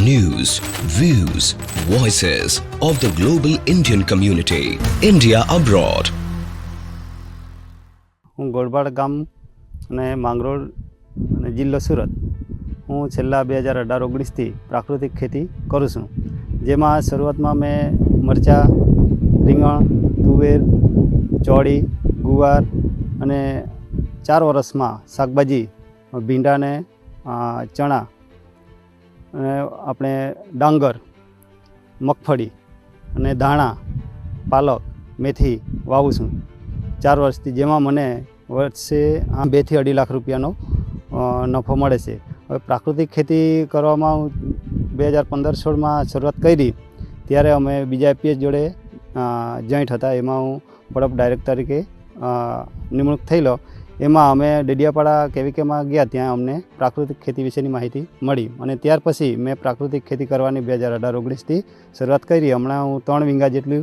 News, views, voices of the global Indian community. India abroad. હું ગોળબાડ ગામ અને માંગરોળ અને જિલ્લો સુરત હું છેલ્લા 2018-19થી પ્રાકૃતિક ખેતી કરું છું, જેમાં શરૂઆતમાં મેં મરચાં, રીંગણ, તુવેર, ચોળી, ગુવાર અને 4 વર્ષમાં શાકભાજી, ભીંડા, ચણા અને આપણે ડાંગર, મગફળી અને ધાણા, પાલક, મેથી વાવું છું 4 વર્ષથી, જેમાં મને વર્ષે 2 થી 2.5 લાખ રૂપિયાનો નફો મળે છે. હવે પ્રાકૃતિક ખેતી કરવામાં 2015-16માં શરૂઆત કરી ત્યારે અમે બીજા એપીએસ જોડે જોઈન્ટ હતા, એમાં હું પ્રોડક્ટ ડાયરેક્ટર તરીકે નિમણૂક થયેલો. એમાં અમે ડેડિયાપાડા કેવીકેમાં ગયા, ત્યાં અમને પ્રાકૃતિક ખેતી વિશેની માહિતી મળી અને ત્યાર પછી મેં પ્રાકૃતિક ખેતી કરવાની 2018-19થી શરૂઆત કરી. હમણાં હું 3 વીઘા જેટલી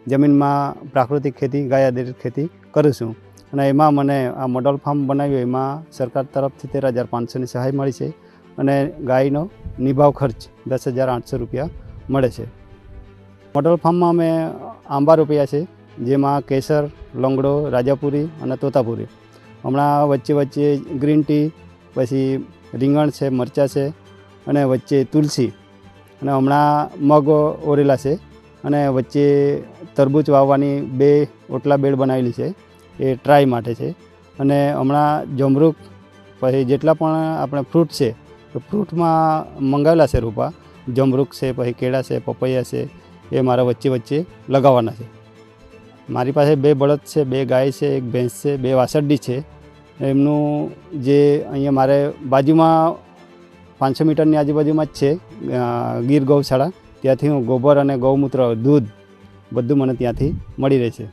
જમીનમાં પ્રાકૃતિક ખેતી, ગાય આધારિત ખેતી કરું છું અને એમાં મને આ મોડલ ફાર્મ બનાવ્યું, એમાં સરકાર તરફથી 13,500ની સહાય મળી છે અને ગાયનો નિભાવ ખર્ચ 10,800 રૂપિયા મળે છે. મોડલ ફાર્મમાં અમે આંબા રોપ્યા છે, જેમાં કેસર, લંગડો, રાજાપુરી અને તોતાપુરી. હમણાં વચ્ચે ગ્રીન ટી, પછી રીંગણ છે, મરચાં છે અને વચ્ચે તુલસી, અને હમણાં મગ ઓરેલા છે અને વચ્ચે તરબૂચ વાવવાની 2 ઓટલા બેડ બનાવેલી છે, એ ટ્રાય માટે છે. અને હમણાં જમરૂખ, પછી જેટલા પણ આપણે ફ્રૂટ છે તો ફ્રૂટમાં મંગાવેલા છે રોપા, જમરૂખ છે, પછી કેળા છે, પપૈયા છે, એ મારા વચ્ચે લગાવવાના છે. મારી પાસે 2 બળદ છે, 2 ગાય છે, 1 ભેંસ છે, 2 વાસરડી છે. એમનું જે અહીંયા મારે બાજુમાં 500 મીટરની આજુબાજુમાં જ છે ગીર ગૌશાળા, ત્યાંથી હું ગોબર અને ગૌમૂત્ર, દૂધ બધું મને ત્યાંથી મળી રહે છે.